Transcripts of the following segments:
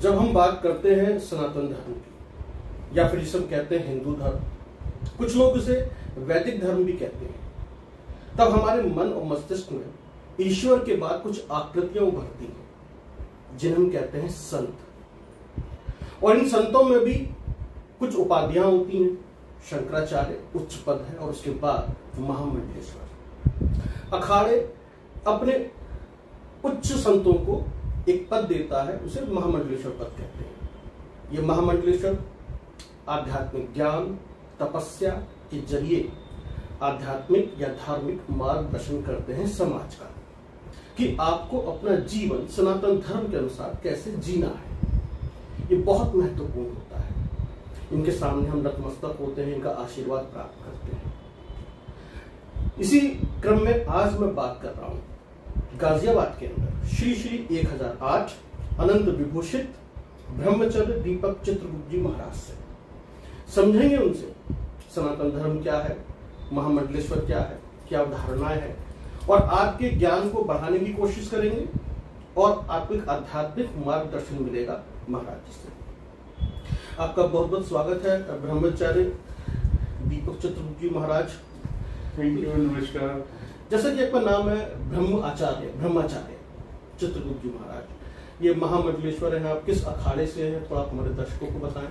जब हम बात करते हैं सनातन धर्म की या फिर जिसे हम कहते हैं हिंदू धर्म, कुछ लोग इसे वैदिक धर्म भी कहते हैं, तब हमारे मन और मस्तिष्क में ईश्वर के बाद कुछ आकृतियां उभरती हैं जिन्हें हम कहते हैं संत। और इन संतों में भी कुछ उपाधियां होती हैं। शंकराचार्य उच्च पद है और उसके बाद महामंडलेश्वर। अखाड़े अपने उच्च संतों को एक पद देता है, उसे महामंडलेश्वर पद कहते हैं। ये महामंडलेश्वर आध्यात्मिक ज्ञान तपस्या के जरिए आध्यात्मिक या धार्मिक मार्गदर्शन करते हैं समाज का, कि आपको अपना जीवन सनातन धर्म के अनुसार कैसे जीना है। ये बहुत महत्वपूर्ण होता है। इनके सामने हम नतमस्तक होते हैं, इनका आशीर्वाद प्राप्त करते हैं। इसी क्रम में आज मैं बात कर रहा हूं गाजियाबाद के अंदर श्री श्री 1008 अनंत विभूषित ब्रह्मचर्य दीपक चित्रगुप्त जी महाराज से। समझेंगे उनसे सनातन धर्म क्या है, महामंडलेश्वर क्या है, क्या अवधारणाएं हैं, और आपके ज्ञान को बढ़ाने की कोशिश करेंगे और आपको एक आध्यात्मिक मार्गदर्शन मिलेगा महाराज जी से। आपका बहुत बहुत स्वागत है ब्रह्मचार्य दीपक चित्रगुप्त जी महाराज। थैंक यू, नमस्कार। जैसा कि आपका नाम है ब्रह्माचार्य चित्रगुप्त जी महाराज, ये महामंडलेश्वर है, आप किस अखाड़े से हैं, थोड़ा हमारे दर्शकों को बताएं।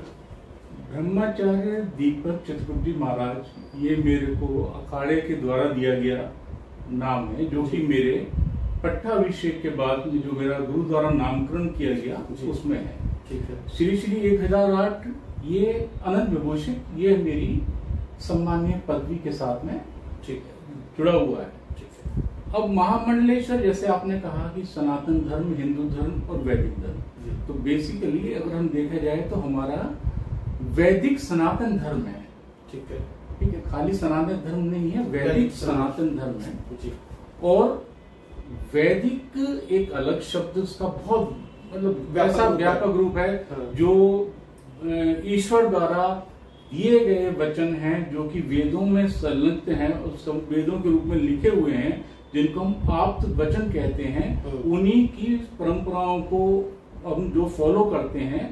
ब्रह्माचार्य दीपक चित्रगुप्त जी महाराज ये मेरे को अखाड़े के द्वारा दिया गया नाम है, जो कि मेरे पट्टाभिषेक के बाद जो मेरा गुरु द्वारा नामकरण किया गया उसमें है। ठीक है। श्री श्री 1008 ये अनंत विभूषित, ये मेरी सम्मानीय पदवी के साथ में ठीक है जुड़ा हुआ है। अब महामंडलेश्वर, जैसे आपने कहा कि सनातन धर्म, हिंदू धर्म और वैदिक धर्म, तो बेसिकली अगर हम देखा जाए तो हमारा वैदिक सनातन धर्म है। ठीक है, ठीक है, खाली सनातन धर्म नहीं है, वैदिक सनातन धर्म है जी। और वैदिक एक अलग शब्द, उसका बहुत मतलब वैसा व्यापक रूप है जो ईश्वर द्वारा दिए गए वचन हैं, जो कि वेदों में संलग्न हैं और सब वेदों के रूप में लिखे हुए हैं, जिनको हम आप्त वचन कहते हैं। उन्हीं की परंपराओं को हम जो फॉलो करते हैं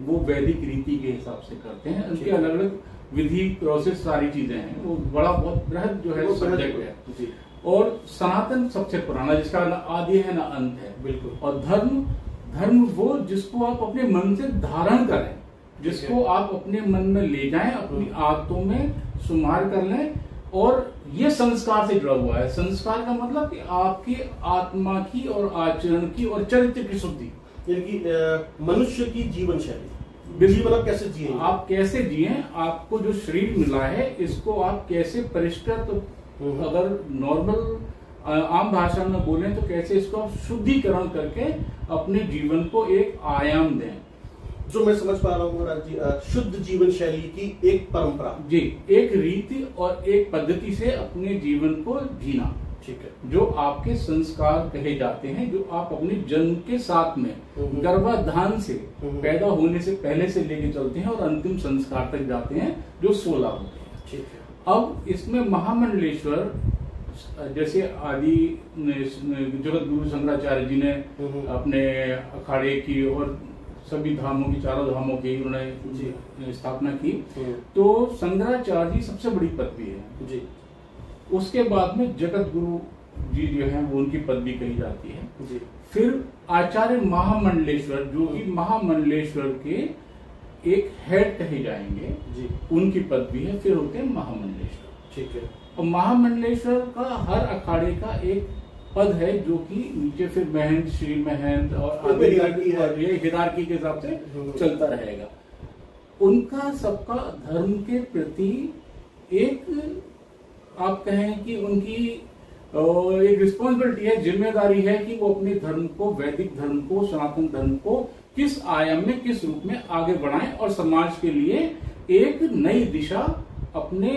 वो वैदिक रीति के हिसाब से करते हैं। उनके अलग अलग विधि प्रोसेस सारी चीजें हैं, वो बड़ा बहुत बृहद जो है सब्जेक्ट है। और सनातन सबसे पुराना, जिसका ना आदि है ना अंत है। बिल्कुल। और धर्म वो जिसको आप अपने मन से धारण करें, जिसको आप अपने मन में ले जाएं, अपनी आदतों में सुमार कर लें। और ये संस्कार से जुड़ा हुआ है। संस्कार का मतलब कि आपकी आत्मा की और आचरण की और चरित्र की शुद्धि, यानी मनुष्य की जीवन शैली, जीवन आप कैसे जिए, आप कैसे जिए, आपको जो शरीर मिला है इसको आप कैसे परिष्कृत, अगर नॉर्मल आम भाषा में बोले तो कैसे इसको आप शुद्धिकरण करके अपने जीवन को एक आयाम दें। जो मैं समझ पा रहा हूँ महाराज जी, शुद्ध जीवन शैली की एक परंपरा जी, एक रीति और एक पद्धति से अपने जीवन को जीना। ठीक है। जो आपके संस्कार कहे जाते हैं, जो आप अपने जन्म के साथ में गर्भाधान से पैदा होने से पहले से लेके चलते हैं और अंतिम संस्कार तक जाते हैं, जो 16 होते हैं। ठीक है। अब इसमें महामंडलेश्वर, जैसे आदि जगत गुरु शंकराचार्य जी ने अपने अखाड़े की और सभी धामों की, चारों धामों की उन्होंने स्थापना की, तो शंकराचार्य जी सबसे बड़ी पदवी है जी। उसके बाद में जगत गुरु जी जो है वो उनकी पदवी कही जाती है जी। फिर आचार्य महामंडलेश्वर, जो कि महामंडलेश्वर के एक हेड कहे जाएंगे जी, उनकी पदवी है। फिर होते हैं महामंडलेश्वर। ठीक है। और महामंडलेश्वर का हर अखाड़े का एक पद है, जो कि नीचे फिर महंत, श्री महंत और ये हिरार्की के हिसाब से चलता रहेगा। उनका सबका धर्म के प्रति एक, आप कहें कि उनकी एक रिस्पॉन्सिबिलिटी है, जिम्मेदारी है कि वो अपने धर्म को, वैदिक धर्म को, सनातन धर्म को किस आयाम में, किस रूप में आगे बढ़ाएं और समाज के लिए एक नई दिशा अपने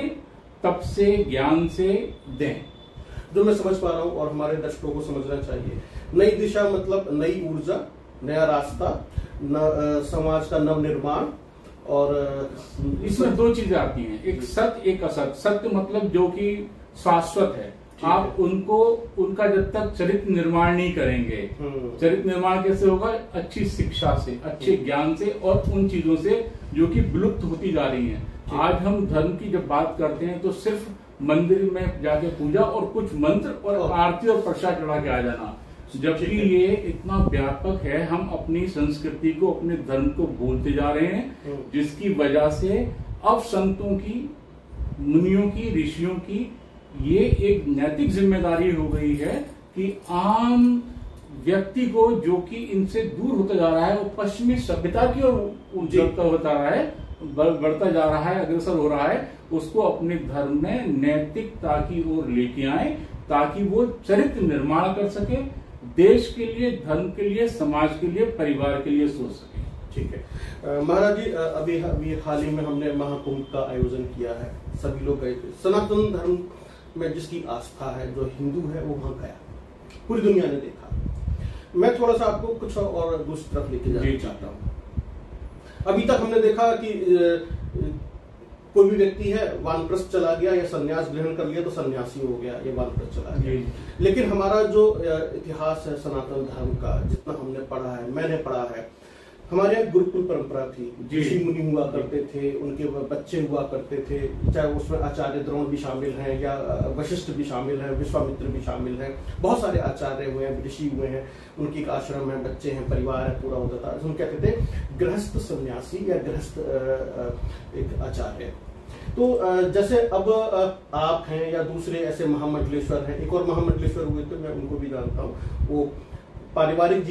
तप से, ज्ञान से दें। जो मैं समझ पा रहा हूँ और हमारे दर्शकों को समझना चाहिए, नई दिशा मतलब नई ऊर्जा, नया रास्ता, समाज का नव निर्माण। और इसमें दो चीजें आती हैं, एक सत्य, एक असत्य। सत्य मतलब जो कि शाश्वत है, आप उनको उनका जब तक चरित्र निर्माण नहीं करेंगे, चरित्र निर्माण कैसे होगा? अच्छी शिक्षा से, अच्छे ज्ञान से और उन चीजों से जो कि विलुप्त होती जा रही हैं। आज हम धर्म की जब बात करते हैं तो सिर्फ मंदिर में जाके पूजा और कुछ मंत्र और आरती और प्रसाद चढ़ा के आ जाना, जबकि ये इतना व्यापक है। हम अपनी संस्कृति को, अपने धर्म को भूलते जा रहे हैं, जिसकी वजह से अब संतों की, मुनियों की, ऋषियों की ये एक नैतिक जिम्मेदारी हो गई है कि आम व्यक्ति को, जो कि इनसे दूर होता जा रहा है, वो पश्चिमी सभ्यता की ओर उज्जवलता होता रहा है, बढ़ता जा रहा है, अग्रसर हो रहा है, उसको अपने धर्म में नैतिकता की ओर लेके आए ताकि वो चरित्र निर्माण कर सके, देश के लिए, धर्म के लिए, समाज के लिए, परिवार के लिए सोच सके। ठीक है महाराज जी, अभी हाल ही में हमने महाकुंभ का आयोजन किया है, सभी लोग गए थे। सनातन धर्म में जिसकी आस्था है, जो हिंदू है, वो वहां गया, पूरी दुनिया ने देखा। मैं थोड़ा सा आपको कुछ और दूसरी तरफ लेके जाना चाहता हूँ। अभी तक हमने देखा कि कोई भी व्यक्ति है, वानप्रस्थ चला गया या संन्यास ग्रहण कर लिया तो सन्यासी हो गया, ये वानप्रस्थ चला गया। लेकिन हमारा जो इतिहास है सनातन धर्म का, जितना हमने पढ़ा है, मैंने पढ़ा है, हमारे यहाँ गुरुकुल परंपरा थी, ऋषि मुनि हुआ करते थे, उनके बच्चे हुआ करते थे, चाहे उसमें आचार्य द्रोण भी शामिल हैं या वशिष्ठ भी शामिल हैं, विश्वामित्र भी शामिल हैं, बहुत सारे आचार्य हुए हैं, ऋषि हुए हैं, उनकी एक आश्रम है, बच्चे हैं, परिवार है, पूरा होता था। हम कहते थे गृहस्थ सन्यासी या गृहस्थ एक आचार्य। तो जैसे अब आप हैं या दूसरे ऐसे महामंडलेश्वर हैं, एक और महामंडलेश्वर हुए थे, मैं उनको भी जानता हूँ, वो पारिवारिक